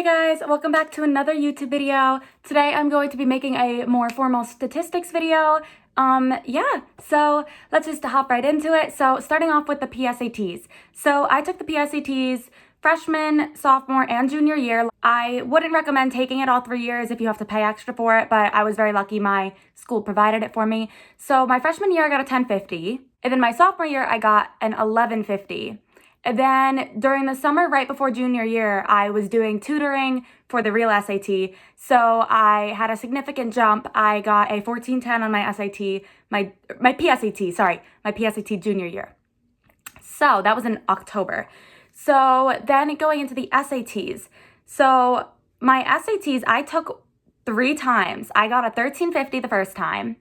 Hey guys, welcome back to another YouTube video. Today I'm going to be making a more formal statistics video. So let's just hop right into it. So starting off with the PSATs. So I took the PSATs freshman, sophomore, and junior year. I wouldn't recommend taking it all 3 years if you have to pay extra for it, but I was very lucky my school provided it for me. So my freshman year I got a 1050, and then my sophomore year I got an 1150. And then during the summer, right before junior year, I was doing tutoring for the real SAT. So I had a significant jump. I got a 1410 on my SAT, my PSAT junior year. So that was in October. So then going into the SATs. So my SATs, I took 3 times. I got a 1350 the first time,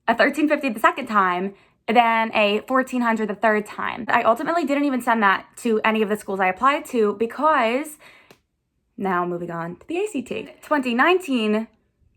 a 1350 the second time, then a 1400 the third time. I ultimately didn't even send that to any of the schools I applied to because, now moving on to the ACT. 2019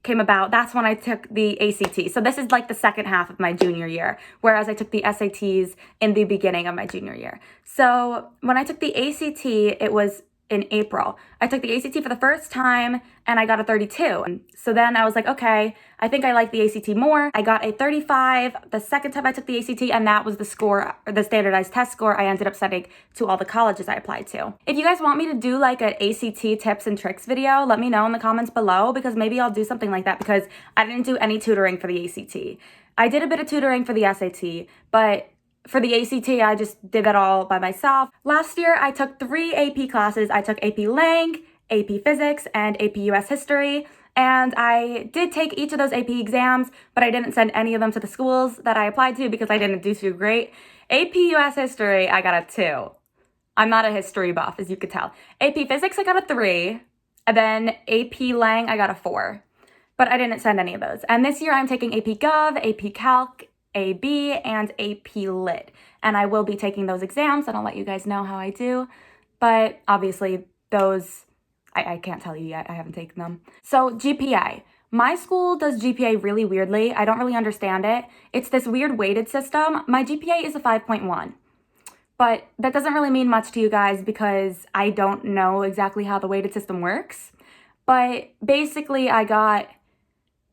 came about, that's when I took the ACT. So this is like the second half of my junior year, whereas I took the SATs in the beginning of my junior year. So when I took the ACT, it was in April. I took the ACT for the first time and I got a 32. So then I was like, okay, I think I like the ACT more. I got a 35 the second time I took the ACT, and that was the score, the standardized test score I ended up sending to all the colleges I applied to. If you guys want me to do like an ACT tips and tricks video, let me know in the comments below, because maybe I'll do something like that, because I didn't do any tutoring for the ACT. I did a bit of tutoring for the SAT, but for the ACT, I just did that all by myself. Last year, I took 3 AP classes. I took AP Lang, AP Physics, and AP US History. And I did take each of those AP exams, but I didn't send any of them to the schools that I applied to because I didn't do too great. AP US History, I got a 2. I'm not a history buff, as you could tell. AP Physics, I got a 3. And then AP Lang, I got a 4. But I didn't send any of those. And this year, I'm taking AP Gov, AP Calc, AB, and AP Lit. And I will be taking those exams, and I'll let you guys know how I do. But obviously, those, I can't tell you yet. I haven't taken them. So GPA. My school does GPA really weirdly. I don't really understand it. It's this weird weighted system. My GPA is a 5.1. But that doesn't really mean much to you guys because I don't know exactly how the weighted system works. But basically, I got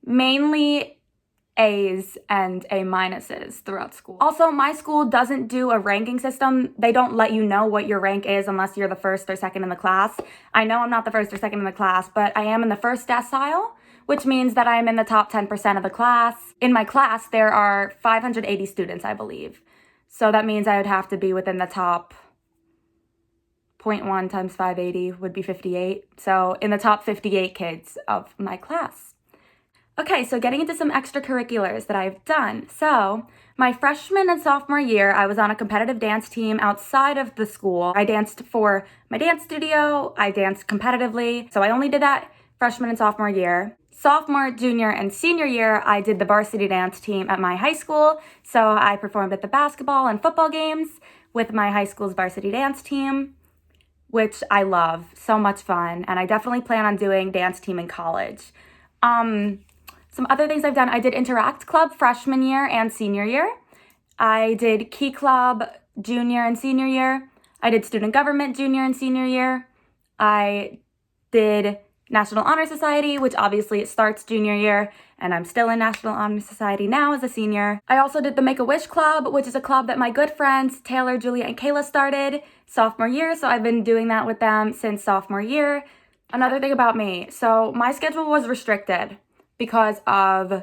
mainly A's and A minuses throughout school. Also, my school doesn't do a ranking system. They don't let you know what your rank is unless you're the first or second in the class. I know I'm not the first or second in the class, but I am in the first decile, which means that I'm in the top 10% of the class. In my class, there are 580 students, I believe. So that means I would have to be within the top 0.1 times 580 would be 58. So in the top 58 kids of my class. Okay, so getting into some extracurriculars that I've done. So my freshman and sophomore year, I was on a competitive dance team outside of the school. I danced for my dance studio. I danced competitively. So I only did that freshman and sophomore year. Sophomore, junior, and senior year, I did the varsity dance team at my high school. So I performed at the basketball and football games with my high school's varsity dance team, which I love. So much fun. And I definitely plan on doing dance team in college. Some other things I've done, I did Interact Club freshman year and senior year. I did Key Club junior and senior year. I did Student Government junior and senior year. I did National Honor Society, which obviously it starts junior year, and I'm still in National Honor Society now as a senior. I also did the Make-A-Wish Club, which is a club that my good friends Taylor, Julia, and Kayla started sophomore year, so I've been doing that with them since sophomore year. Another thing about me, so my schedule was restricted because of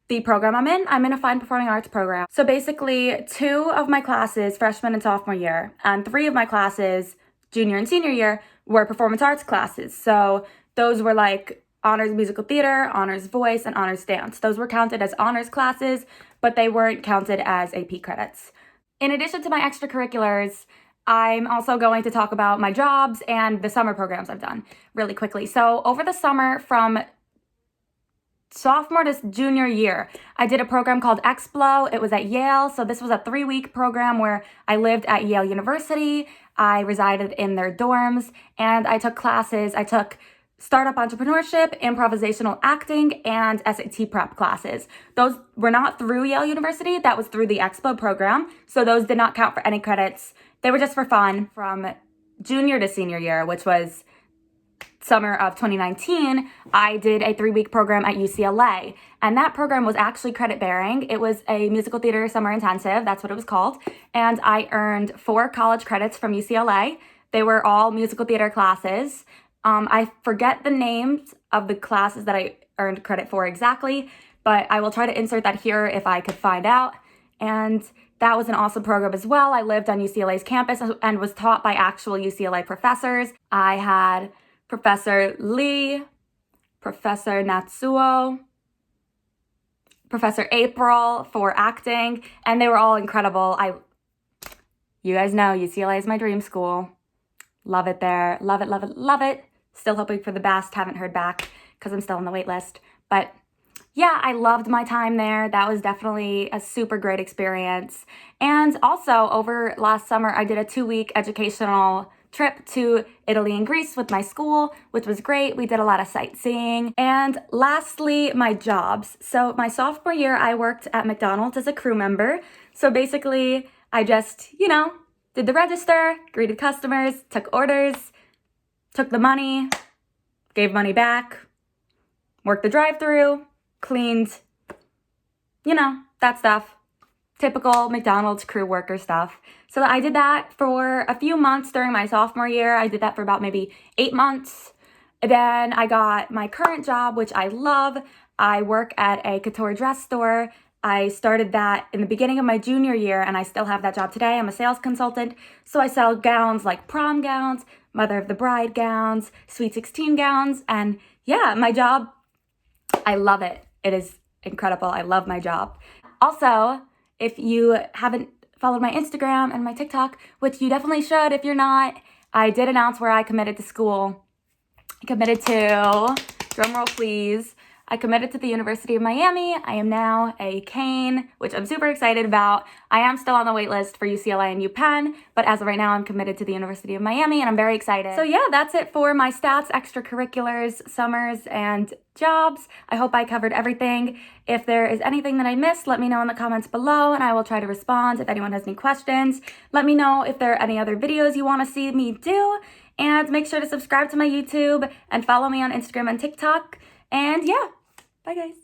the program I'm in. I'm in a fine performing arts program. So basically 2 of my classes, freshman and sophomore year, and 3 of my classes, junior and senior year, were performance arts classes. So those were like honors musical theater, honors voice, and honors dance. Those were counted as honors classes, but they weren't counted as AP credits. In addition to my extracurriculars, I'm also going to talk about my jobs and the summer programs I've done really quickly. So over the summer from sophomore to junior year, I did a program called Explo. It was at Yale. So this was a 3-week program where I lived at Yale University. I resided in their dorms, and I took classes. I took startup entrepreneurship, improvisational acting, and SAT prep classes. Those were not through Yale University. That was through the Explo program. So those did not count for any credits. They were just for fun from junior to senior year, which was summer of 2019, I did a 3-week program at UCLA, and that program was actually credit bearing. It was a musical theater summer intensive, that's what it was called, and I earned 4 college credits from UCLA. They were all musical theater classes. I forget the names of the classes that I earned credit for exactly, but I will try to insert that here if I could find out. And that was an awesome program as well. I lived on UCLA's campus and was taught by actual UCLA professors. I had Professor Lee, Professor Natsuo, Professor April for acting, and they were all incredible. You guys know UCLA is my dream school. Love it there. Love it, love it, love it. Still hoping for the best. Haven't heard back because I'm still on the wait list. But yeah, I loved my time there. That was definitely a super great experience. And also over last summer, I did a 2-week educational trip to Italy and Greece with my school, which was great. We did a lot of sightseeing. And lastly, my jobs. So my sophomore year, I worked at McDonald's as a crew member. So basically, I just, did the register, greeted customers, took orders, took the money, gave money back, worked the drive-thru, cleaned, that stuff. Typical McDonald's crew worker stuff. So I did that for a few months during my sophomore year. I did that for about maybe 8 months. Then I got my current job, which I love. I work at a couture dress store. I started that in the beginning of my junior year, and I still have that job today. I'm a sales consultant. So I sell gowns like prom gowns, mother of the bride gowns, sweet 16 gowns. And yeah, my job, I love it. It is incredible. I love my job. Also, if you haven't followed my Instagram and my TikTok, which you definitely should if you're not, I did announce where I committed to school. I committed to, drumroll please, I committed to the University of Miami. I am now a Cane, which I'm super excited about. I am still on the wait list for UCLA and UPenn, but as of right now, I'm committed to the University of Miami, and I'm very excited. So yeah, that's it for my stats, extracurriculars, summers, and jobs. I hope I covered everything. If there is anything that I missed, let me know in the comments below, and I will try to respond. If anyone has any questions, let me know if there are any other videos you want to see me do, and make sure to subscribe to my YouTube and follow me on Instagram and TikTok. And yeah, bye guys.